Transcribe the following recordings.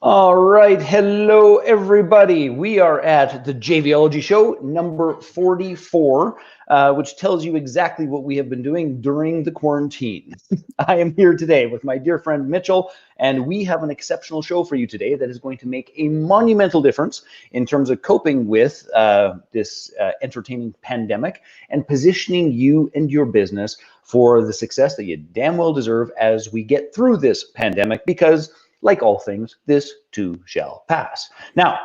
All right. Hello, everybody. We are at the JVology show number 44, which tells you exactly what we have been doing during the quarantine. I am here today with my dear friend Mitchell, and we have an exceptional show for you today that is going to make a monumental difference in terms of coping with this entertaining pandemic and positioning you and your business for the success that you damn well deserve as we get through this pandemic, because like all things, this too shall pass. Now,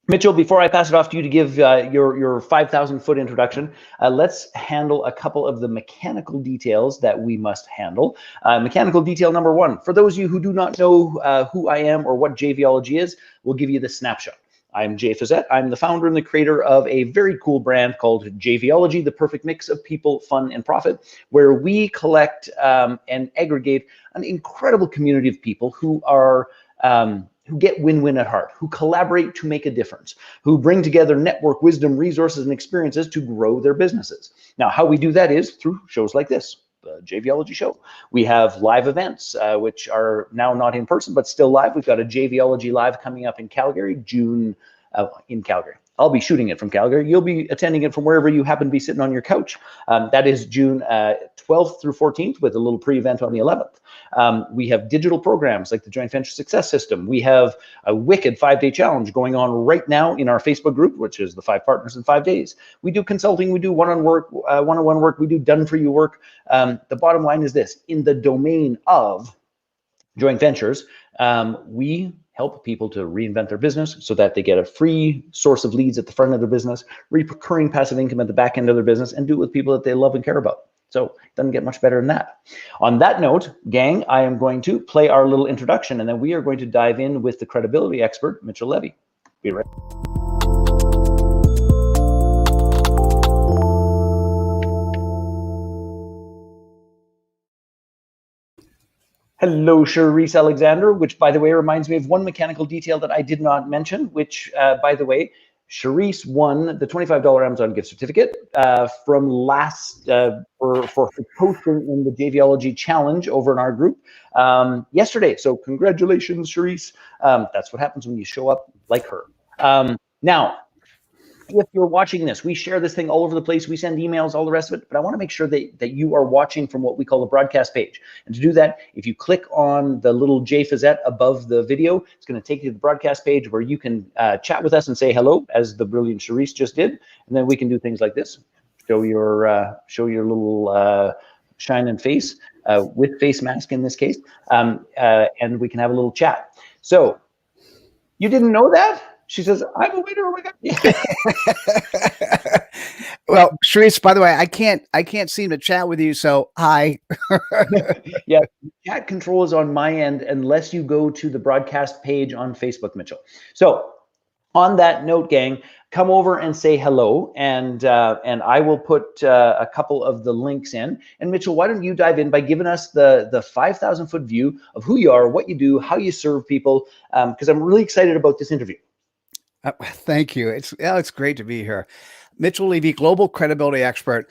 Mitchell, before I pass it off to you to give your 5,000-foot introduction, let's handle a couple of the mechanical details that we must handle. Mechanical detail number one, for those of you who do not know who I am or what JVology is, we'll give you the snapshot. I'm Jay Fazette. I'm the founder and the creator of a very cool brand called JVology, the perfect mix of people, fun, and profit, where we collect and aggregate an incredible community of people who are who get win-win at heart, who collaborate to make a difference, who bring together network, wisdom, resources, and experiences to grow their businesses. Now, how we do that is through shows like this, the JVology show. We have live events, which are now not in person, but still live. We've got a JVology live coming up in Calgary, June, in Calgary. I'll be shooting it from Calgary. You'll be attending it from wherever you happen to be sitting on your couch. That is June 12th through 14th with a little pre-event on the 11th. We have digital programs like the Joint Venture Success System. We have a wicked 5-day challenge going on right now in our Facebook group, which is the 5 Partners in 5 days. We do consulting, we do one-on-one work, we do done-for-you work. The bottom line is this: in the domain of joint ventures, we help people to reinvent their business so that they get a free source of leads at the front of their business, recurring passive income at the back end of their business, and do it with people that they love and care about. So it doesn't get much better than that. On that note, gang, I am going to play our little introduction, and then we are going to dive in with the credibility expert, Mitchell Levy. Be right back. Hello, Cherise Alexander, which, by the way, reminds me of one mechanical detail that I did not mention, which, by the way, Cherise won the $25 Amazon gift certificate from last for posting in the JVology challenge over in our group yesterday. So congratulations, Cherise. That's what happens when you show up like her. Now, if you're watching this, we share this thing all over the place. We send emails, all the rest of it. But I want to make sure that you are watching from what we call the broadcast page. And to do that, if you click on the little J Fazette above the video, it's going to take you to the broadcast page where you can chat with us and say hello, as the brilliant Cherise just did. And then we can do things like this. Show your little shining face with face mask in this case. And we can have a little chat. So you didn't know that? She says, I'm a winner. Oh my God. Well, Cherise, by the way, I can't seem to chat with you. So hi. Yeah, chat control is on my end unless you go to the broadcast page on Facebook, Mitchell. So on that note, gang, come over and say hello, and I will put a couple of the links in. And Mitchell, why don't you dive in by giving us the 5,000-foot view of who you are, what you do, how you serve people, because I'm really excited about this interview. Thank you. It's great to be here. Mitchell Levy, global credibility expert.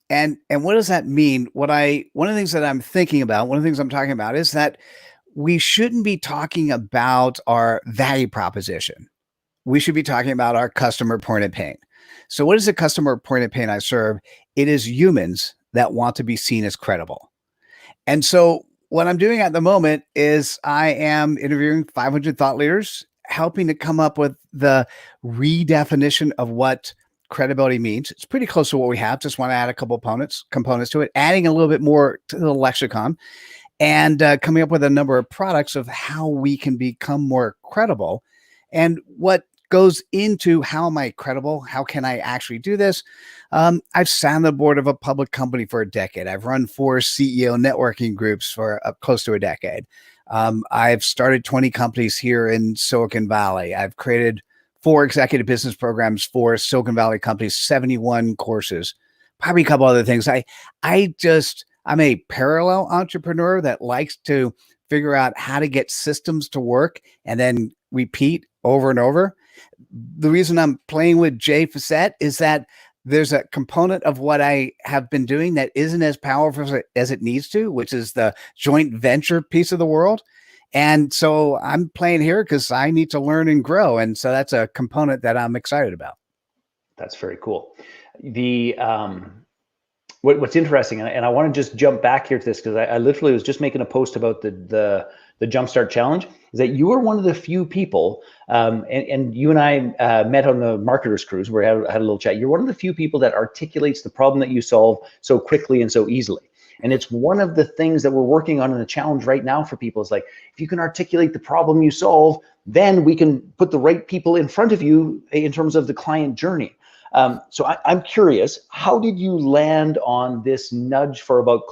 And what does that mean? One of the things that I'm thinking about, one of the things I'm talking about is that we shouldn't be talking about our value proposition. We should be talking about our customer point of pain. So what is the customer point of pain I serve? It is humans that want to be seen as credible. And so what I'm doing at the moment is I am interviewing 500 thought leaders, helping to come up with the redefinition of what credibility means. It's pretty close to what we have. Just want to add a couple components to it, adding a little bit more to the lexicon, and coming up with a number of products of how we can become more credible. And what goes into how am I credible? How can I actually do this? I've sat on the board of a public company for a decade. I've run 4 CEO networking groups for close to a decade. I've started 20 companies here in Silicon Valley. I've created 4 executive business programs for Silicon Valley companies, 71 courses, probably a couple other things. I'm a parallel entrepreneur that likes to figure out how to get systems to work and then repeat over and over. The reason I'm playing with Jay Fazette is that there's a component of what I have been doing that isn't as powerful as it needs to, which is the joint venture piece of the world. And so I'm playing here because I need to learn and grow. And so that's a component that I'm excited about. That's very cool. The what's interesting, and I want to just jump back here to this because I literally was just making a post about the Jumpstart Challenge, is that you are one of the few people, and you and I met on the Marketers Cruise where I had a little chat. You're one of the few people that articulates the problem that you solve so quickly and so easily. And it's one of the things that we're working on in the challenge right now for people. Is like, if you can articulate the problem you solve, then we can put the right people in front of you in terms of the client journey. So I'm curious, how did you land on this nudge for about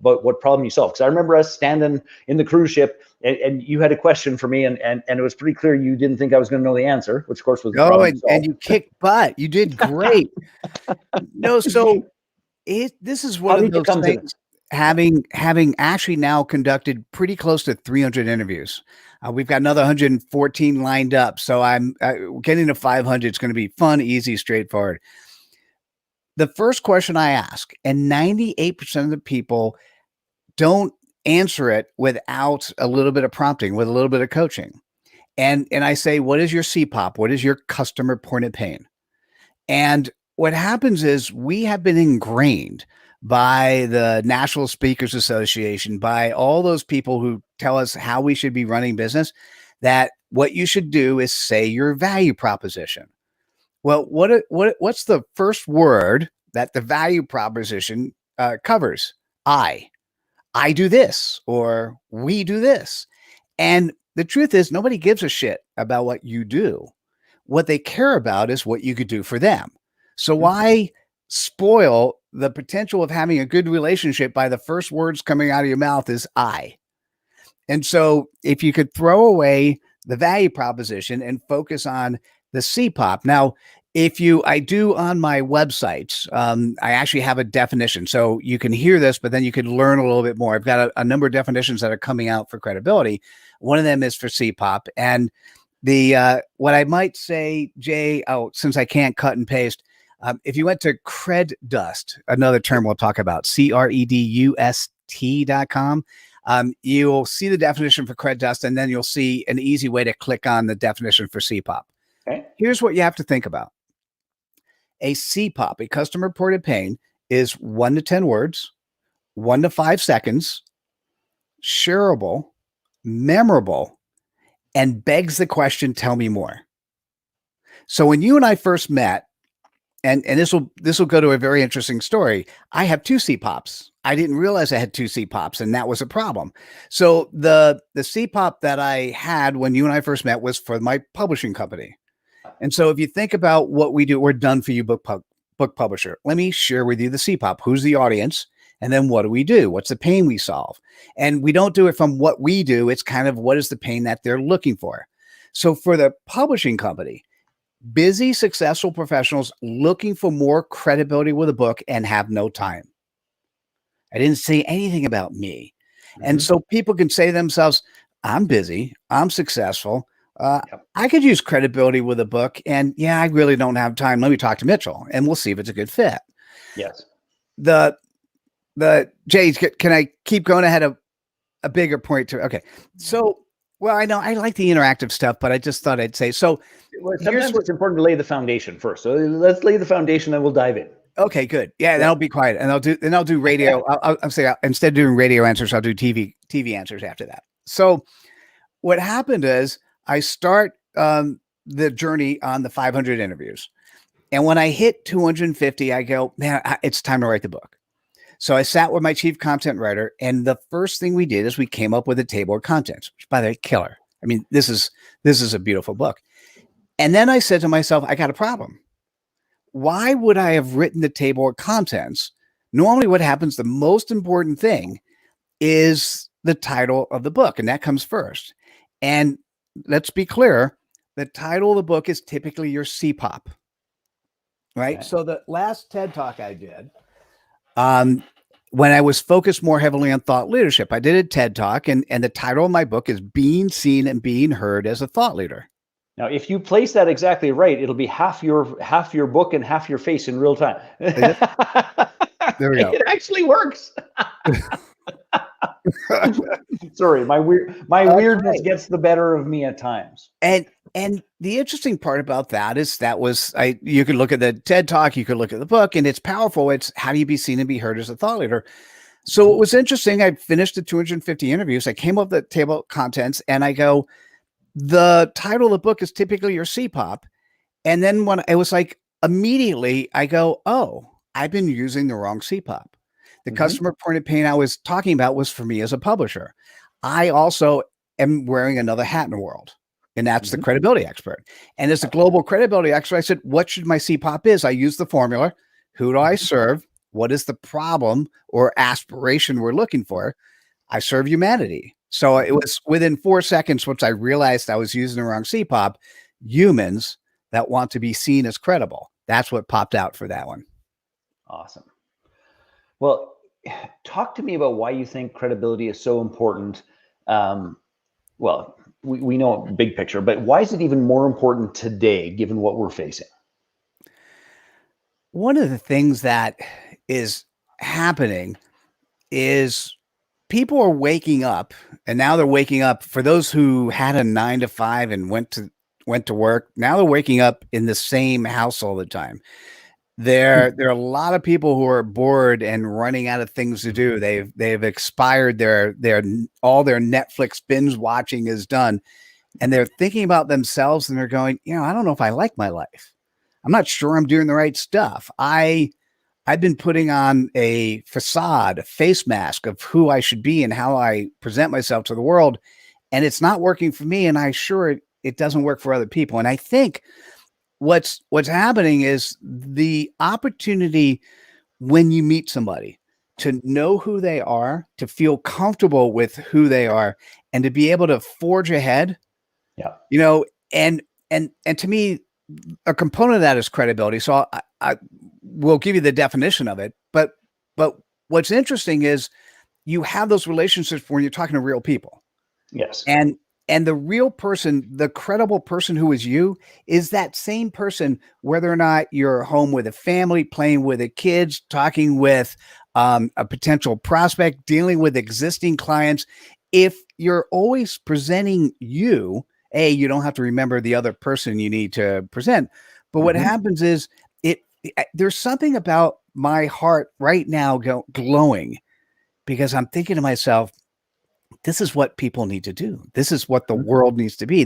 what problem you solve? Because I remember us standing in the cruise ship and you had a question for me and it was pretty clear you didn't think I was going to know the answer, which of course was the problem you solved. And you kicked butt. You did great. No, so this is one of those things, having actually now conducted pretty close to 300 interviews. We've got another 114 lined up. So I'm getting to 500. It's going to be fun, easy, straightforward. The first question I ask, and 98% of the people don't answer it without a little bit of prompting, with a little bit of coaching. And I say, what is your CPOP? What is your customer point of pain? And what happens is we have been ingrained by the National Speakers Association, by all those people who tell us how we should be running business, that what you should do is say your value proposition. Well, what's the first word that the value proposition covers? I do this, or we do this. And the truth is, nobody gives a shit about what you do. What they care about is what you could do for them. So why spoil the potential of having a good relationship by the first words coming out of your mouth is I. And so if you could throw away the value proposition and focus on the CPOP. Now, I do on my website, I actually have a definition. So you can hear this, but then you can learn a little bit more. I've got a number of definitions that are coming out for credibility. One of them is for CPOP. And what I might say, Jay, since I can't cut and paste, if you went to CredDust, another term we'll talk about, CREDUST.com, you'll see the definition for CredDust, and then you'll see an easy way to click on the definition for CPOP. Okay. Here's what you have to think about. A CPOP, a customer reported pain, is 1 to 10 words, 1 to 5 seconds, shareable, memorable, and begs the question, tell me more. So when you and I first met, and this will go to a very interesting story. I have 2 CPOPs. I didn't realize I had 2 CPOPs, and that was a problem. So the CPOP that I had when you and I first met was for my publishing company. And so if you think about what we do, we're done for you book publisher. Let me share with you the CPOP. Who's the audience? And then what do we do? What's the pain we solve? And we don't do it from what we do. It's kind of what is the pain that they're looking for. So for the publishing company, busy, successful professionals looking for more credibility with a book and have no time. I didn't say anything about me. And so people can say to themselves, I'm busy, I'm successful. I could use credibility with a book, and I really don't have time. Let me talk to Mitchell and we'll see if it's a good fit. Yes. The Jay, can I keep going ahead of a bigger point to? Okay. So, well, I know I like the interactive stuff, but I just thought I'd say, so sometimes it's important to lay the foundation first. So let's lay the foundation, then we'll dive in. Okay, good. Yeah, then I'll be quiet, and I'll do radio. I'll say, instead of doing radio answers, I'll do TV answers after that. So what happened is I start the journey on the 500 interviews. And when I hit 250, I go, man, it's time to write the book. So I sat with my chief content writer, and the first thing we did is we came up with a table of contents, which, by the way, killer. I mean, this is a beautiful book. And then I said to myself, I got a problem. Why would I have written the table of contents? Normally what happens, the most important thing is the title of the book, and that comes first. And let's be clear, the title of the book is typically your CPOP, right? Okay. So the last TED Talk I did, when I was focused more heavily on thought leadership, I did a TED Talk, and the title of my book is Being Seen and Being Heard as a Thought Leader. Now, if you place that exactly right, it'll be half your book and half your face in real time. There we go. It actually works. Sorry, my weirdness right. gets the better of me at times. And the interesting part about that is you could look at the TED Talk, you could look at the book, and it's powerful. It's how do you be seen and be heard as a thought leader? So it was interesting. I finished the 250 interviews. I came up with the table of contents and I go, the title of the book is typically your CPOP. And then when it was like immediately I go, oh, I've been using the wrong CPOP. The customer point of pain I was talking about was for me as a publisher. I also am wearing another hat in the world, and that's the credibility expert. And as a global credibility expert, I said, what should my CPOP is? I use the formula. Who do I serve? What is the problem or aspiration we're looking for? I serve humanity. So it was within 4 seconds, once I realized I was using the wrong CPOP, humans that want to be seen as credible. That's what popped out for that one. Awesome. Well, talk to me about why you think credibility is so important. Well, we know big picture, but why is it even more important today, given what we're facing? One of the things that is happening is people are waking up, and now they're waking up. For those who had a 9 to 5 and went to work, now they're waking up in the same house all the time. There are a lot of people who are bored and running out of things to do. They've expired all their Netflix binge watching is done, and they're thinking about themselves and they're going, I don't know if I like my life. I'm not sure I'm doing the right stuff. I've been putting on a facade, a face mask of who I should be and how I present myself to the world, and it's not working for me. And I'm sure it doesn't work for other people. And I think what's happening is the opportunity when you meet somebody to know who they are, to feel comfortable with who they are, and to be able to forge ahead. Yeah. And to me, a component of that is credibility. So I will give you the definition of it. But what's interesting is you have those relationships when you're talking to real people. Yes. And the real person, the credible person who is you, is that same person, whether or not you're home with a family, playing with the kids, talking with a potential prospect, dealing with existing clients. If you're always presenting you, you don't have to remember the other person you need to present. But what happens is there's something about my heart right now glowing, because I'm thinking to myself, this is what people need to do. This is what the world needs to be.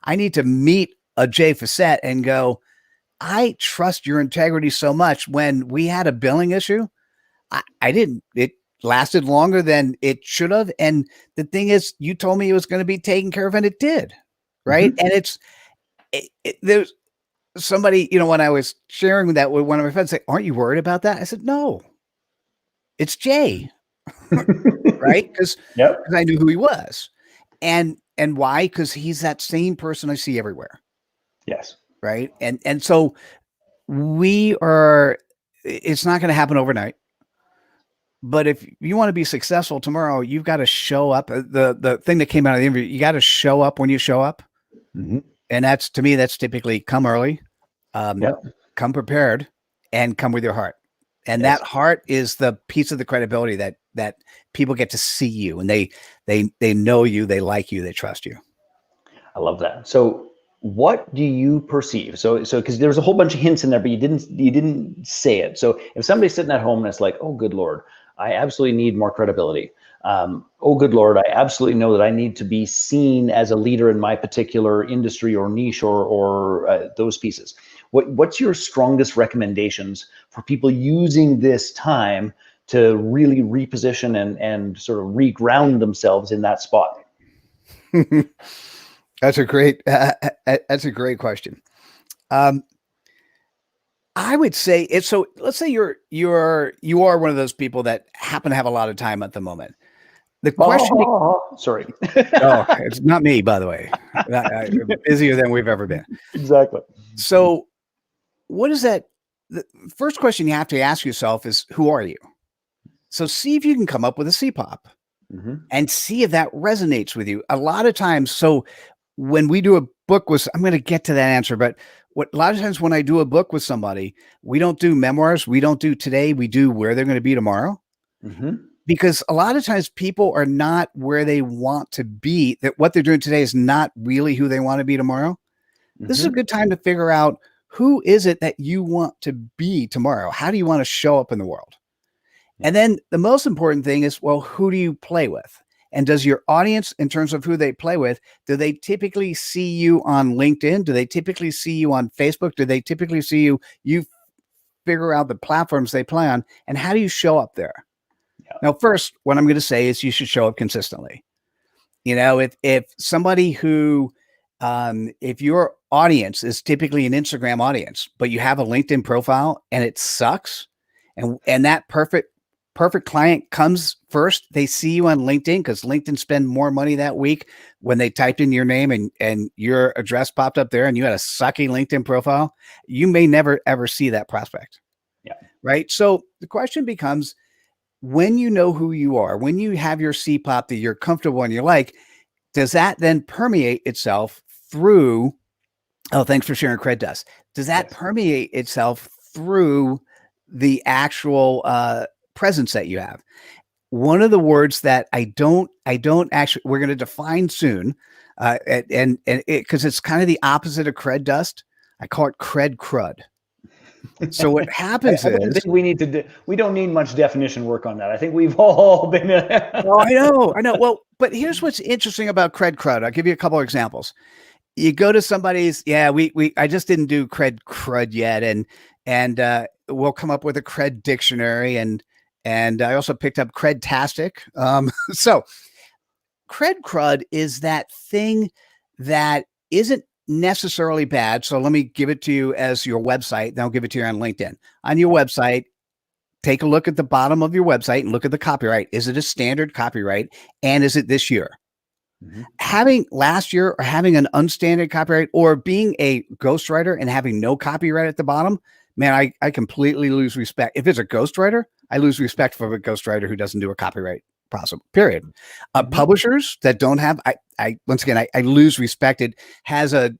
I need to meet a Jay Facette and go, I trust your integrity so much. When we had a billing issue, it lasted longer than it should have. And the thing is, you told me it was going to be taken care of, and it did. Right. And there's somebody, when I was sharing that with one of my friends, say, aren't you worried about that? I said, no, it's Jay. Right. Because I knew who he was. And why? Because he's that same person I see everywhere. Yes. Right. And so it's not going to happen overnight. But if you want to be successful tomorrow, you've got to show up. The thing that came out of the interview, you got to show up when you show up. And that's typically come early, come prepared, and come with your heart. And that heart is the piece of the credibility that people get to see you, and they know you, they like you, they trust you. I love that. So what do you perceive? So because there's a whole bunch of hints in there, but you didn't say it. So if somebody's sitting at home and it's like, oh, good Lord, I absolutely need more credibility. Oh, good Lord, I absolutely know that I need to be seen as a leader in my particular industry or niche or those pieces. What's your strongest recommendations for people using this time to really reposition and sort of reground themselves in that spot? That's a great question. I would say it's so. Let's say you are one of those people that happen to have a lot of time at the moment. The question. Sorry. Oh, it's not me, by the way. I'm busier than we've ever been. Exactly. So, what is that? The first question you have to ask yourself is, who are you? So, see if you can come up with a CPOP and see if that resonates with you. A lot of times, so when we do a book with, I'm going to get to that answer, but a lot of times when I do a book with somebody, we don't do memoirs. We don't do today. We do where they're going to be tomorrow. because a lot of times people are not where they want to be, that what they're doing today is not really who they want to be tomorrow. This is a good time to figure out, who is it that you want to be tomorrow? How do you want to show up in the world? And then the most important thing is, well, who do you play with? And does your audience, in terms of who they play with, do they typically see you on LinkedIn? Do they typically see you on Facebook? Do they typically see you figure out the platforms they play on, and how do you show up there? Yeah. Now, first, what I'm going to say is you should show up consistently. You know, if somebody who, if your audience is typically an Instagram audience, but you have a LinkedIn profile and it sucks, and that perfect client comes first, they see you on LinkedIn because LinkedIn spend more money that week when they typed in your name and your address popped up there and you had a sucky LinkedIn profile, you may never, ever see that prospect. Yeah. Right. So the question becomes, when you know who you are, when you have your CPOP that you're comfortable and you like, does that then permeate itself through, oh, thanks for sharing cred dust. Does that permeate itself through the actual presence that you have? One of the words that I don't actually, we're going to define soon, and because it's kind of the opposite of cred dust. I call it cred crud. So what happens I don't is, think we need to. We don't need much definition work on that. I think we've all been. oh, I know. Well, but here's what's interesting about cred crud. I'll give you a couple of examples. You go to somebody's, I just didn't do cred crud yet, and we'll come up with a cred dictionary, and I also picked up credtastic. So cred crud is that thing that isn't necessarily bad. So let me give it to you as your website. Then I'll give it to you on LinkedIn. On your website, take a look at the bottom of your website and look at the copyright. Is it a standard copyright? And is it this year? Having last year or having an unstandard copyright, or being a ghostwriter and having no copyright at the bottom, man, I completely lose respect. If it's a ghostwriter, I lose respect for a ghostwriter who doesn't do a copyright possible, period. Publishers that don't have, I once again, I lose respect. It has the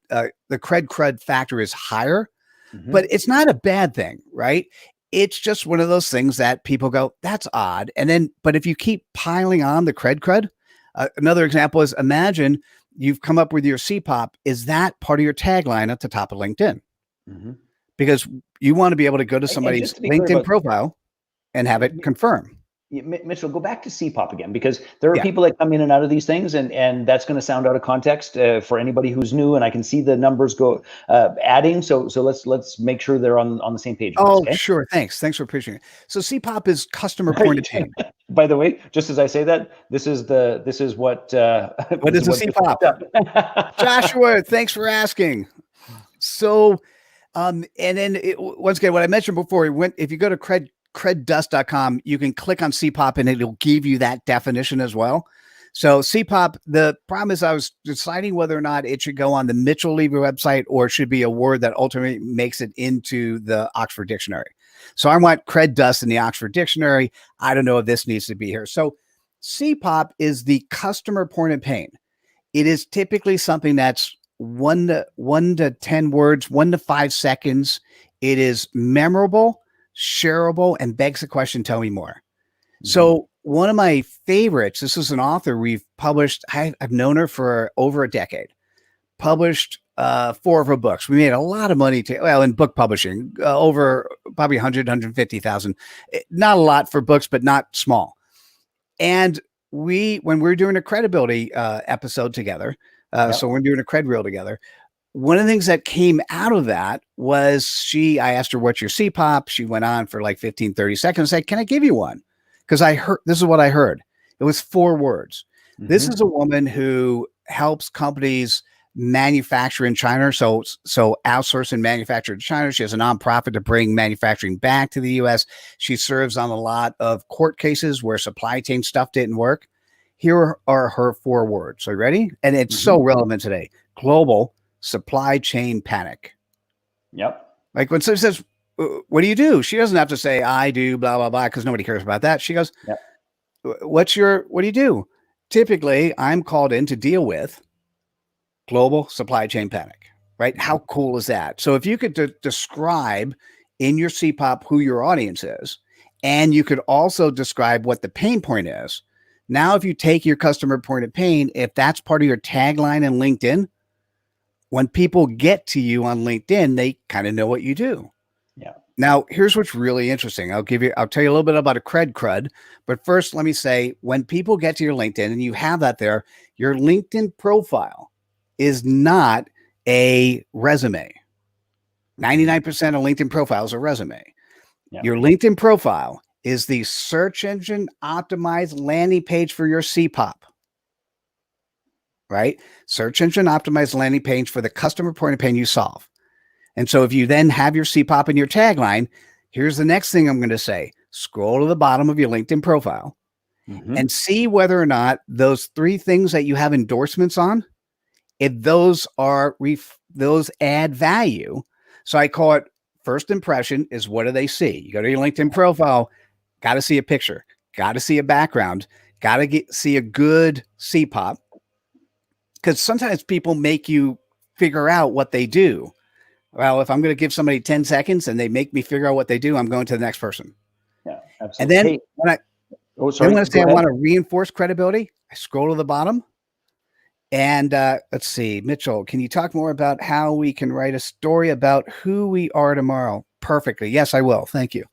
cred crud factor is higher, but it's not a bad thing, right? It's just one of those things that people go, that's odd. And then, but if you keep piling on the cred crud, another example is, imagine you've come up with your CPOP. Is that part of your tagline at the top of LinkedIn? Because you want to be able to go to somebody's LinkedIn profile and have it confirm. Mitchell, go back to CPOP again, because there are people that come in and out of these things, and that's going to sound out of context for anybody who's new. And I can see the numbers go adding. So let's make sure they're on the same page. Oh, sure. Thanks for appreciating it. So CPOP is customer point of pain. By the way, just as I say that, this is what what is a CPOP? Joshua, thanks for asking. So, and then once again, what I mentioned before, if you go to creddust.com, you can click on CPOP and it'll give you that definition as well. So CPOP, the problem is I was deciding whether or not it should go on the Mitchell Levy website or should be a word that ultimately makes it into the Oxford Dictionary. So I want cred dust in the Oxford Dictionary. I don't know if this needs to be here. So CPOP is the customer point of pain. It is typically something that's 1 to 10 words, 1 to 5 seconds. It is memorable, shareable, and begs the question, tell me more. So one of my favorites, this is an author we've published. I've known her for over a decade, published 4 of her books. We made a lot of money in book publishing, over probably 100, 150,000. Not a lot for books, but not small. And when we were doing a credibility episode together, so we're doing a cred reel together, one of the things that came out of that was I asked her, what's your CPOP? She went on for like 15, 30 seconds, said, can I give you one? Because this is what I heard. It was 4 words. This is a woman who helps companies manufacture in China. So outsource and manufacture in China. She has a nonprofit to bring manufacturing back to the US. She serves on a lot of court cases where supply chain stuff didn't work. Here are her 4 words. Are you ready? And it's so relevant today. Global supply chain panic. Yep. Like when someone says, what do you do? She doesn't have to say, I do blah, blah, blah, because nobody cares about that. She goes, what do you do? Typically, I'm called in to deal with global supply chain panic, right? How cool is that? So if you could describe in your CPOP who your audience is, And you could also describe what the pain point is. Now, if you take your customer point of pain, if that's part of your tagline in LinkedIn, when people get to you on LinkedIn, they kind of know what you do. Yeah. Now, here's what's really interesting. I'll tell you a little bit about a crud, but first let me say, when people get to your LinkedIn and you have that there, your LinkedIn profile is not a resume. 99% of LinkedIn profiles are resume. Yeah. Your LinkedIn profile is the search engine optimized landing page for your CPOP, right? Search engine optimized landing page for the customer point of pain you solve. And so if you then have your CPOP in your tagline, here's the next thing I'm going to say. Scroll to the bottom of your LinkedIn profile and see whether or not those 3 things that you have endorsements on, if those are those add value. So I call it first impression is what do they see? You go to your LinkedIn profile, got to see a picture, got to see a background, got to see a good CPOP. Because sometimes people make you figure out what they do. Well, if I'm going to give somebody 10 seconds and they make me figure out what they do, I'm going to the next person. Yeah, absolutely. And then Hey, when I want to reinforce credibility, I scroll to the bottom. And let's see, Mitchell, can you talk more about how we can write a story about who we are tomorrow? Perfectly. Yes, I will. Thank you.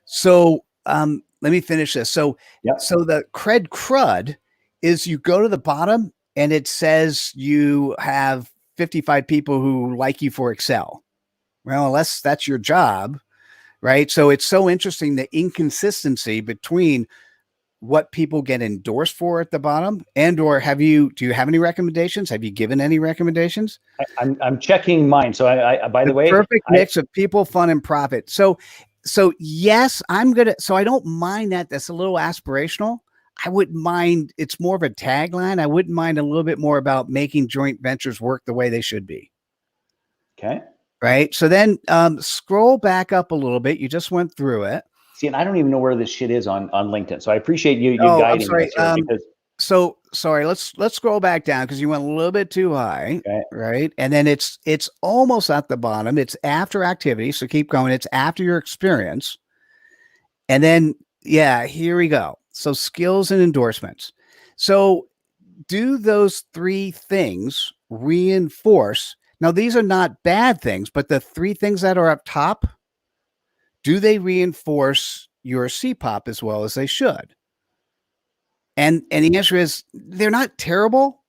So let me finish this. So the crud is you go to the bottom and it says you have 55 people who like you for Excel. Well, that's your job, right? So it's so interesting, the inconsistency between what people get endorsed for at the bottom or do you have any recommendations? Have you given any recommendations? I'm checking mine. So I by the way, perfect mix of people, fun, and profit. So yes, so I don't mind that. That's a little aspirational. I wouldn't mind. It's more of a tagline. I wouldn't mind a little bit more about making joint ventures work the way they should be. Okay. Right. So then scroll back up a little bit. You just went through it. See, and I don't even know where this shit is on LinkedIn. So I appreciate you guiding us here because. So sorry, let's scroll back down because you went a little bit too high, right? And then it's almost at the bottom. It's after activity, so keep going. It's after your experience. And then here we go. So skills and endorsements. So do those 3 things reinforce? Now these are not bad things, but the 3 things that are up top, do they reinforce your CPOP as well as they should? And the answer is they're not terrible,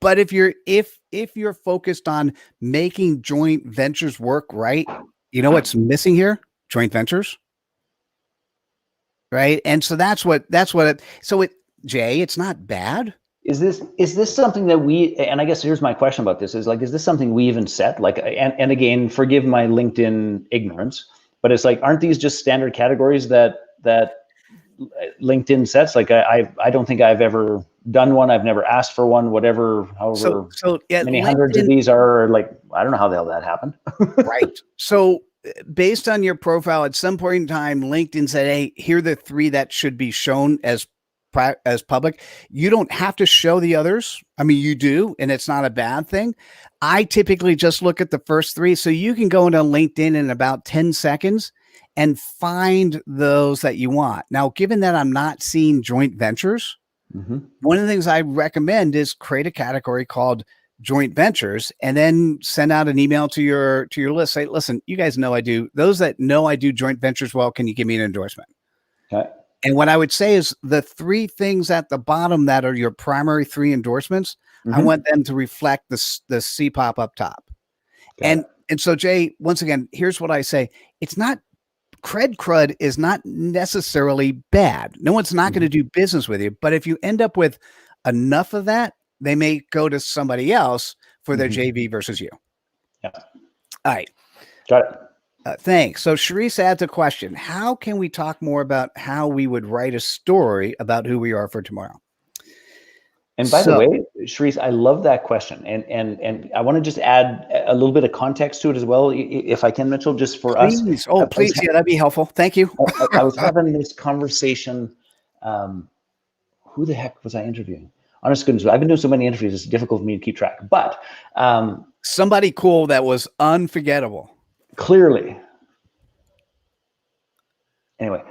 but if you're focused on making joint ventures work right, you know what's missing here? Joint ventures. Right? And so that's what Jay, it's not bad. Is this something that and I guess here's my question about this is is this something we even set? And again, forgive my LinkedIn ignorance, but it's aren't these just standard categories that LinkedIn sets? I don't think I've ever done one. I've never asked for one, however many hundreds of these are. I don't know how the hell that happened. Right. So based on your profile, at some point in time, LinkedIn said, hey, here are the 3 that should be shown as public. You don't have to show the others. I mean, you do, and it's not a bad thing. I typically just look at the first 3. So you can go into LinkedIn in about 10 seconds and find those that you want. Now, given that I'm not seeing joint ventures, one of the things I recommend is create a category called joint ventures and then send out an email to your list. Say, listen, you guys know those that know I do joint ventures well, can you give me an endorsement? Okay. And what I would say is the 3 things at the bottom that are your primary 3 endorsements, I want them to reflect the CPOP up top. And so, Jay, once again, here's what I say. It's not crud is not necessarily bad. No one's not going to do business with you. But if you end up with enough of that, they may go to somebody else for their JV versus you. Yeah. All right. Got it. Thanks. So Sharice adds a question. How can we talk more about how we would write a story about who we are for tomorrow? And by the way, Sharice, I love that question. And I want to just add a little bit of context to it as well, if I can, Mitchell, just for us. Oh, please. Yeah, that'd be helpful. Thank you. I was having this conversation. Who the heck was I interviewing? Honest goodness, I've been doing so many interviews, it's difficult for me to keep track. But somebody cool that was unforgettable. Clearly. Anyway,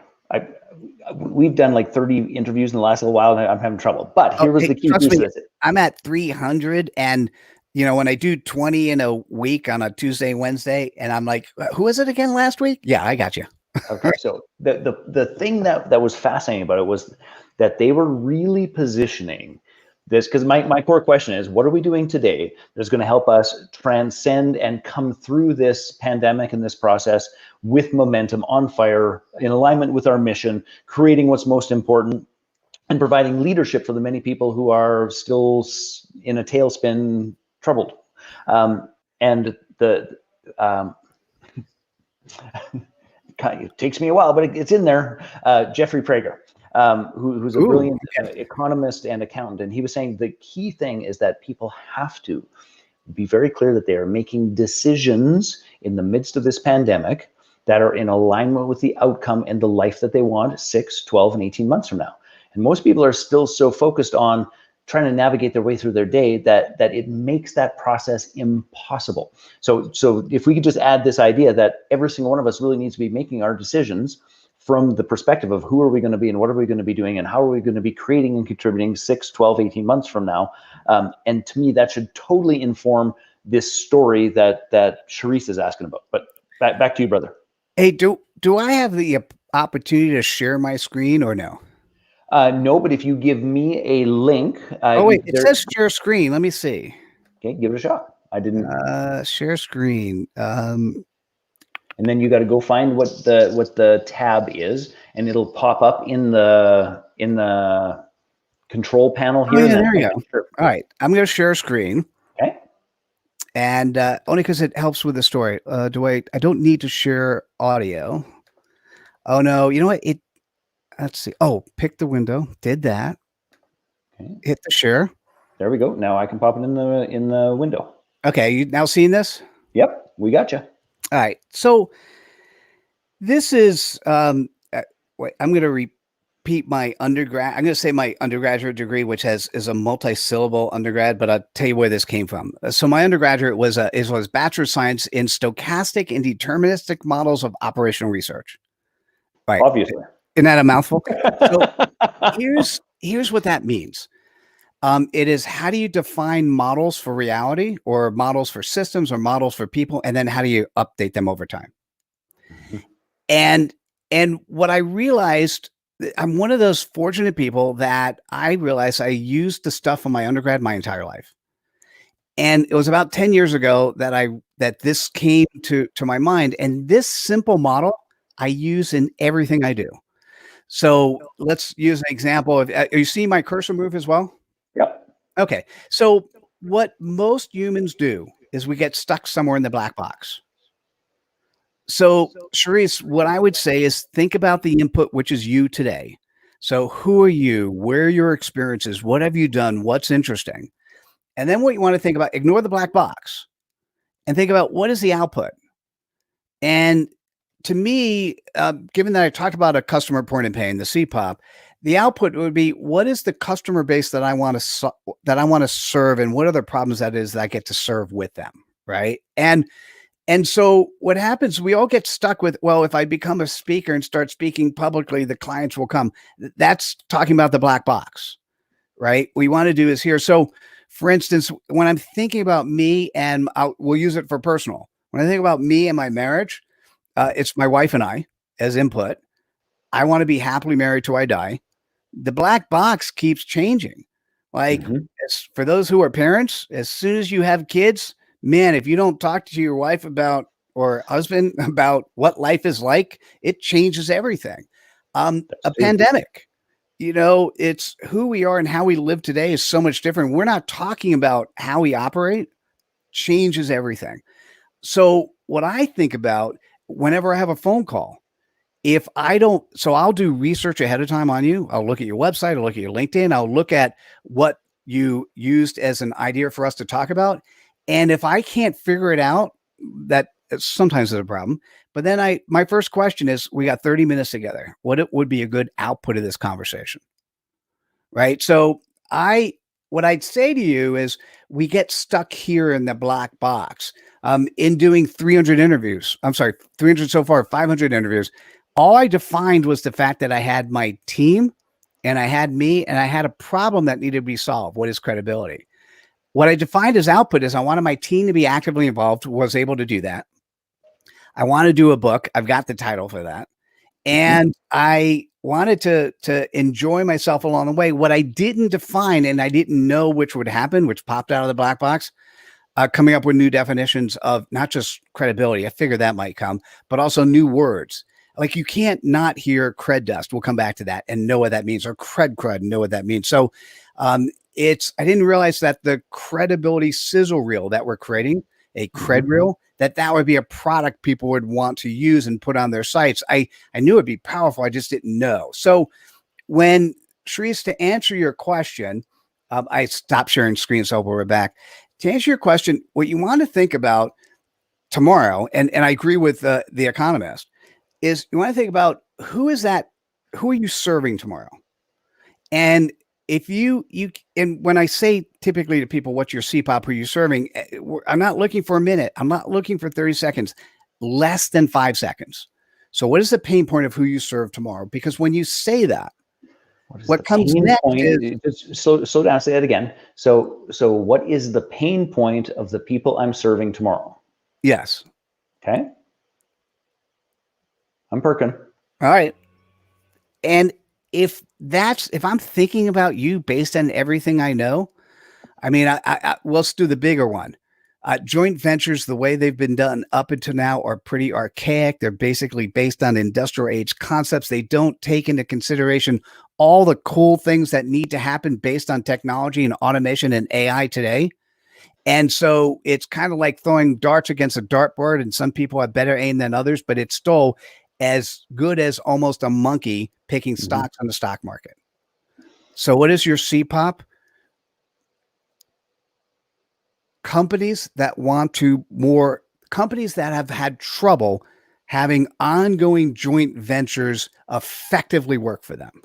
we've done like 30 interviews in the last little while, and I'm having trouble. But here was the key piece of this. I'm at 300, and when I do 20 in a week on a Tuesday, Wednesday, and I'm like, who was it again last week? Yeah, I got you. Okay, so the thing that was fascinating about it was that they were really positioning this, because my core question is, what are we doing today that's going to help us transcend and come through this pandemic and this process with momentum, on fire, in alignment with our mission, creating what's most important, and providing leadership for the many people who are still in a tailspin, troubled. And it takes me a while, but it's in there. Jeffrey Prager, who's a brilliant economist and accountant, and he was saying the key thing is that people have to be very clear that they are making decisions in the midst of this pandemic that are in alignment with the outcome and the life that they want 6, 12, and 18 months from now. And most people are still so focused on trying to navigate their way through their day that it makes that process impossible. So if we could just add this idea that every single one of us really needs to be making our decisions from the perspective of who are we going to be and what are we going to be doing and how are we going to be creating and contributing 6, 12, 18 months from now. And to me, that should totally inform this story that Charisse is asking about. But back to you, brother. Hey, do I have the opportunity to share my screen or no? No, but if you give me a link. Oh, wait, it says share screen. Let me see. Okay, give it a shot. I didn't. Share screen. And then you got to go find what the tab is, and it'll pop up in the control panel here. Oh, yeah, there you go. Sure. All right, I'm going to share screen. Okay. And only because it helps with the story. I don't need to share audio. Oh no, you know what? Let's see. Oh, pick the window. Did that. Okay. Hit the share. There we go. Now I can pop it in the window. Okay, you now seeing this? Yep, we got you. All right. So this is wait, I'm going to repeat my undergrad. I'm going to say my undergraduate degree, which is a multi-syllable undergrad, but I'll tell you where this came from. So my undergraduate was Bachelor of Science in Stochastic and Deterministic Models of Operational Research. Right. Obviously. Isn't that a mouthful? So here's what that means. It is, how do you define models for reality, or models for systems, or models for people, and then how do you update them over time? Mm-hmm. And what I realized, I'm one of those fortunate people that I realized I used the stuff from my undergrad my entire life. And it was about 10 years ago that this came to my mind, and this simple model I use in everything I do. So let's use an example of, you see my cursor move as well? Yep. Okay. So what most humans do is we get stuck somewhere in the black box. So Charisse, what I would say is think about the input, which is you today. So who are you? Where are your experiences? What have you done? What's interesting? And then what you want to think about, ignore the black box and think about what is the output. And to me, given that I talked about a customer point of pain, the CPOP, the output would be, what is the customer base that I want to serve, and what are the problems that I get to serve with them, right? And so what happens, we all get stuck with, well, if I become a speaker and start speaking publicly, the clients will come. That's talking about the black box, right? What we want to do is here. So for instance, when I'm thinking about me, and we'll use it for personal. When I think about me and my marriage, it's my wife and I as input. I want to be happily married till I die. The black box keeps changing. Like, for those who are parents, as soon as you have kids, man, if you don't talk to your wife about, or husband about what life is like, it changes everything. A pandemic, it's who we are and how we live today is so much different. We're not talking about how we operate, changes everything. So what I think about whenever I have a phone call, I'll do research ahead of time on you. I'll look at your website. I'll look at your LinkedIn. I'll look at what you used as an idea for us to talk about. And if I can't figure it out, that sometimes is a problem. But then my first question is, we got 30 minutes together. What would be a good output of this conversation? Right. So what I'd say to you is, we get stuck here in the black box. In doing 300 interviews, 300 so far, 500 interviews, All I defined was the fact that I had my team and I had me and I had a problem that needed to be solved. What is credibility? What I defined as output is I wanted my team to be actively involved, was able to do that. I want to do a book. I've got the title for that. And I wanted to enjoy myself along the way. What I didn't define and I didn't know which would happen, which popped out of the black box, coming up with new definitions of not just credibility. I figured that might come, but also new words. Like you can't not hear cred dust. We'll come back to that and know what that means, or crud and know what that means. So I didn't realize that the credibility sizzle reel that we're creating, a cred reel, that would be a product people would want to use and put on their sites. I knew it'd be powerful. I just didn't know. So when Sharice, to answer your question, I stopped sharing screen, so we're back. To answer your question, what you want to think about tomorrow, and I agree with the Economist, is you want to think about who are you serving tomorrow? And if and when I say typically to people, what's your CPOP, who are you serving? I'm not looking for a minute. I'm not looking for 30 seconds, less than 5 seconds. So what is the pain point of who you serve tomorrow? Because when you say that, what comes next is, just slow down, say that again. So what is the pain point of the people I'm serving tomorrow? Yes. Okay. I'm perking. All right. And if I'm thinking about you based on everything I know, I mean, let's do the bigger one. Joint ventures, the way they've been done up until now, are pretty archaic. They're basically based on industrial age concepts. They don't take into consideration all the cool things that need to happen based on technology and automation and AI today. And so it's kind of like throwing darts against a dartboard, and some people have better aim than others, but it's still as good as almost a monkey picking stocks on the stock market. So what is your CPOP? Companies that have had trouble having ongoing joint ventures effectively work for them,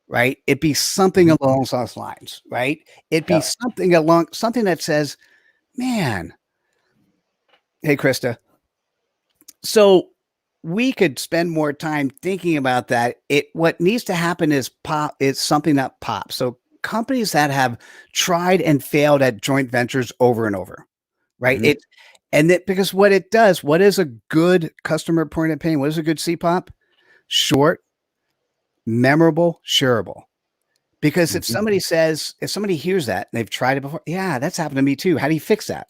right? It'd be something along those lines, right? It'd be something that says, man, hey, Krista. So we could spend more time thinking about that. What needs to happen is something that pops. So companies that have tried and failed at joint ventures over and over, right? Because what it does, what is a good customer point of pain? What is a good CPOP? Short, memorable, shareable. Because if somebody hears that and they've tried it before, yeah, that's happened to me too. How do you fix that?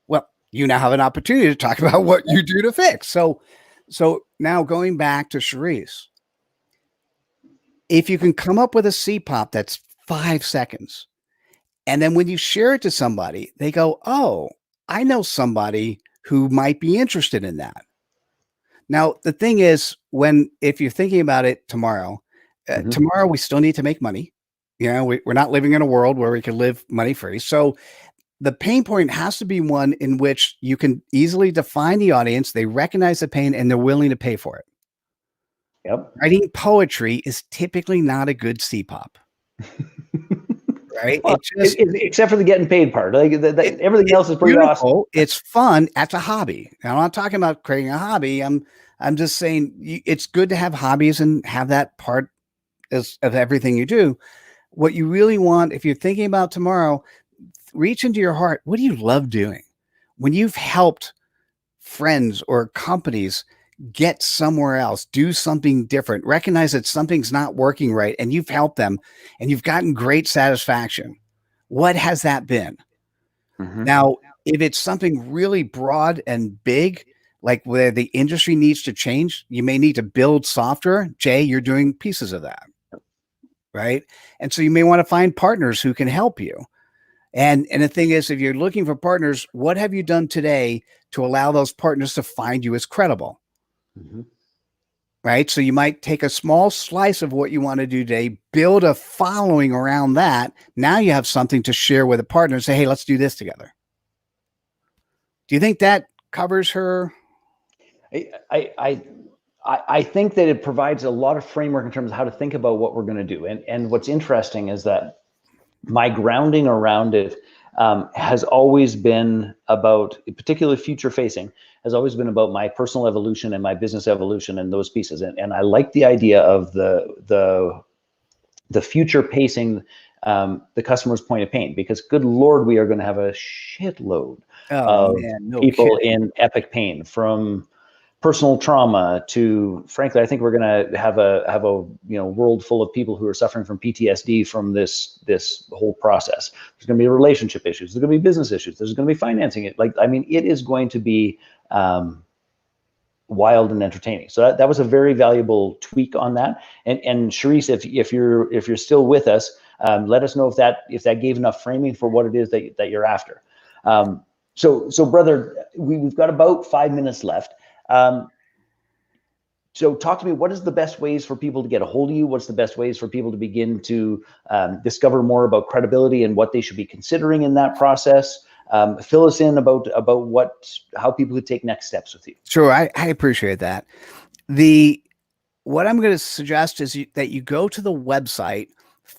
Well, you now have an opportunity to talk about what you do to fix. So now going back to Sharice, if you can come up with a CPOP that's 5 seconds, and then when you share it to somebody, they go, oh, I know somebody who might be interested in that. Now, the thing is, if you're thinking about it tomorrow, tomorrow we still need to make money. You know, we're not living in a world where we can live money free. So the pain point has to be one in which you can easily define the audience. They recognize the pain and they're willing to pay for it. Yep. Writing poetry is typically not a good CPOP. Right? Well, except for the getting paid part. Like everything else is pretty awesome. It's fun. That's a hobby. I'm not talking about creating a hobby. I'm just saying it's good to have hobbies and have that part of everything you do. What you really want, if you're thinking about tomorrow, reach into your heart. What do you love doing? When you've helped friends or companies get somewhere else, do something different, recognize that something's not working right, and you've helped them and you've gotten great satisfaction. What has that been? Now, if it's something really broad and big, like where the industry needs to change, you may need to build software. Jay, you're doing pieces of that, right? And so you may want to find partners who can help you. And the thing is, if you're looking for partners, what have you done today to allow those partners to find you as credible? Right? So you might take a small slice of what you want to do today, build a following around that. Now you have something to share with a partner and say, hey, let's do this together. Do you think that covers her? I think that it provides a lot of framework in terms of how to think about what we're going to do. And what's interesting is that my grounding around it has always been about, particularly future facing, has always been about my personal evolution and my business evolution and those pieces. And I like the idea of the future pacing the customer's point of pain, because good Lord, we are going to have a shitload of no people kidding. in epic pain, from personal trauma to, frankly, I think we're going to have a world full of people who are suffering from PTSD from this whole process. There's going to be relationship issues. There's going to be business issues. There's going to be financing. It is going to be wild and entertaining. So that was a very valuable tweak on that. And Charisse, if you're still with us, let us know if that gave enough framing for what it is that you're after. So brother, we've got about 5 minutes left. So talk to me, what is the best ways for people to get a hold of you? What's the best ways for people to begin to discover more about credibility and what they should be considering in that process? Fill us in about how people could take next steps with you. Sure, I appreciate that. What I'm going to suggest is that you go to the website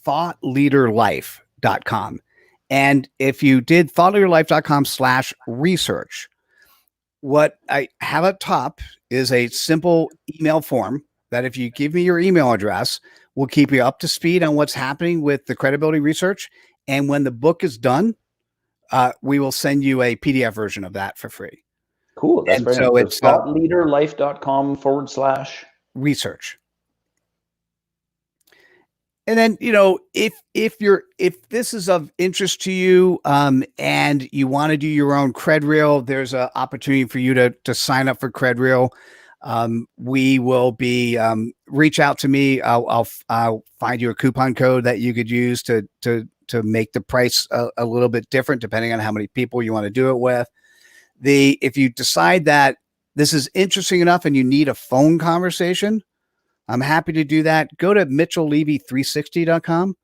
thoughtleaderlife.com. And if you did thoughtleaderlife.com/research, what I have up top is a simple email form that, if you give me your email address, will keep you up to speed on what's happening with the credibility research. And when the book is done, we will send you a PDF version of that for free. Cool. That's very so nice. It's thoughtleaderlife.com/research. And then, if this is of interest to you, and you want to do your own CredReel, there's an opportunity for you to sign up for CredReel. We will be, reach out to me. I'll find you a coupon code that you could use to make the price a little bit different, depending on how many people you want to do it with. If you decide that this is interesting enough and you need a phone conversation, I'm happy to do that. Go to MitchellLevy360.com.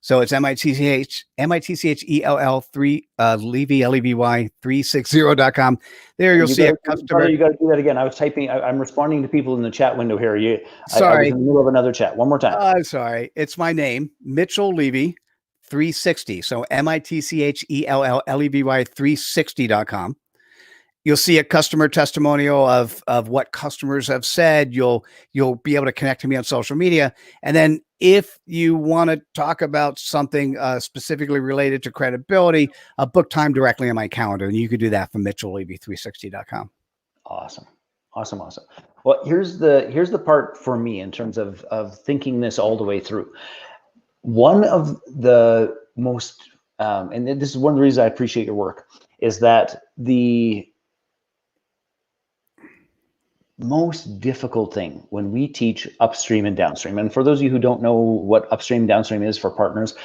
So it's MITCHELL3 Levy Levy 360.com. There you'll see a customer. Sorry, you got to do that again. I was typing. I'm responding to people in the chat window here. Sorry, I was in the middle of another chat. One more time. I'm sorry. It's my name, Mitchell Levy 360. So MITCHELL Levy 360.com. You'll see a customer testimonial of what customers have said. You'll be able to connect to me on social media. And then if you want to talk about something specifically related to credibility, book time directly on my calendar. And you could do that from MitchellLevy360.com. Awesome. Well, here's the part for me in terms of thinking this all the way through. One of the most, and this is one of the reasons I appreciate your work, is that the most difficult thing when we teach upstream and downstream, and for those of you who don't know what upstream and downstream is for partners,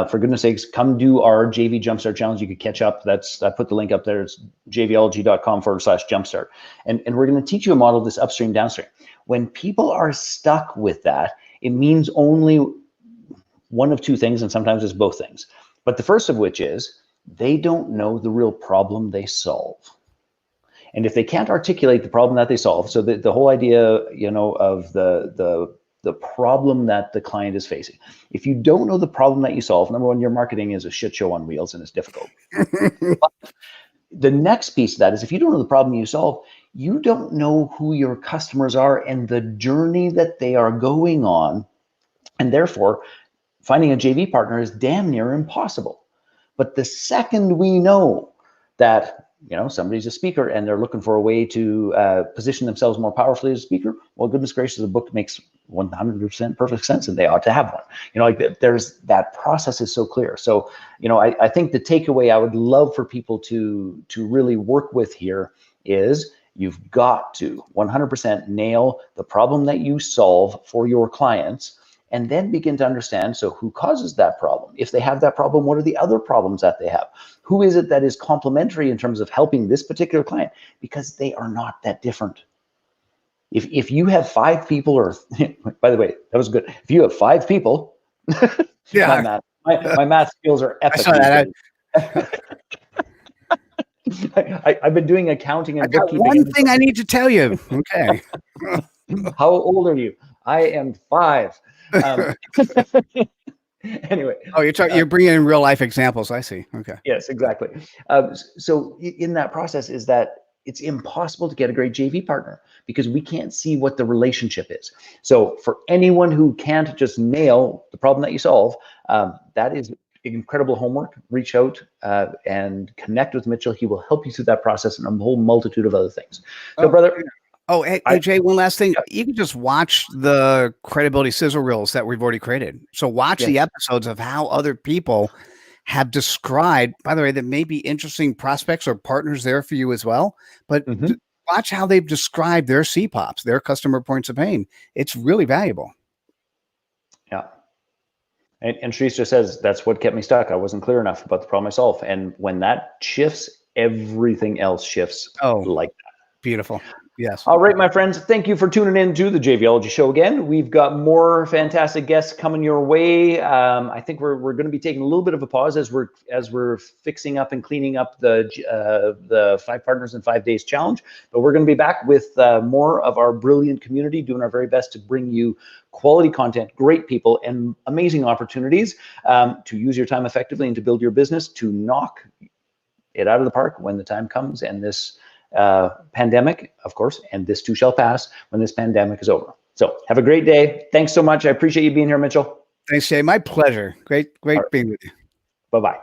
for goodness sakes, come do our JV Jumpstart Challenge. You could catch up. I put the link up there. It's jvology.com/jumpstart. And we're going to teach you a model of this upstream downstream. When people are stuck with that, it means only one of two things, and sometimes it's both things. But the first of which is they don't know the real problem they solve. And if they can't articulate the problem that they solve, so the whole idea, of the problem that the client is facing, if you don't know the problem that you solve, number one, your marketing is a shit show on wheels and it's difficult. The next piece of that is, if you don't know the problem you solve, you don't know who your customers are and the journey that they are going on. And therefore, finding a JV partner is damn near impossible. But the second we know that somebody's a speaker and they're looking for a way to position themselves more powerfully as a speaker, well, goodness gracious, the book makes 100% perfect sense and they ought to have one. There's that process is so clear. So, I think the takeaway I would love for people to really work with here is you've got to 100% nail the problem that you solve for your clients, and then begin to understand, so who causes that problem? If they have that problem, what are the other problems that they have? Who is it that is complementary in terms of helping this particular client? Because they are not that different. If you have 5 people, or by the way, that was good. If you have 5 people, yeah, my math skills are epic. I I've been doing accounting and bookkeeping. One thing I need to tell you. Okay. How old are you? I am 5. Anyway. Oh, you're bringing in real life examples. I see. Okay. Yes, exactly. So in that process is that it's impossible to get a great JV partner because we can't see what the relationship is. So for anyone who can't just nail the problem that you solve, that is incredible homework. Reach out and connect with Mitchell. He will help you through that process and a whole multitude of other things. So, brother. Oh, hey, Jay, one last thing. Yep. You can just watch the credibility sizzle reels that we've already created. So watch the episodes of how other people have described, by the way, that may be interesting prospects or partners there for you as well. But watch how they've described their CPOPs, their customer points of pain. It's really valuable. Yeah. And Sharice just says, that's what kept me stuck. I wasn't clear enough about the problem myself. And when that shifts, everything else shifts like that. Beautiful. Yes. All right, my friends. Thank you for tuning in to the JVology show again. We've got more fantastic guests coming your way. I think we're going to be taking a little bit of a pause as we're fixing up and cleaning up the 5 Partners in 5 Days challenge. But we're going to be back with more of our brilliant community, doing our very best to bring you quality content, great people, and amazing opportunities to use your time effectively and to build your business, to knock it out of the park when the time comes. And this pandemic, of course, and this too shall pass when this pandemic is over. So have a great day. Thanks so much. I appreciate you being here, Mitchell. Thanks, Jay. My pleasure. Great being with you. Bye-bye.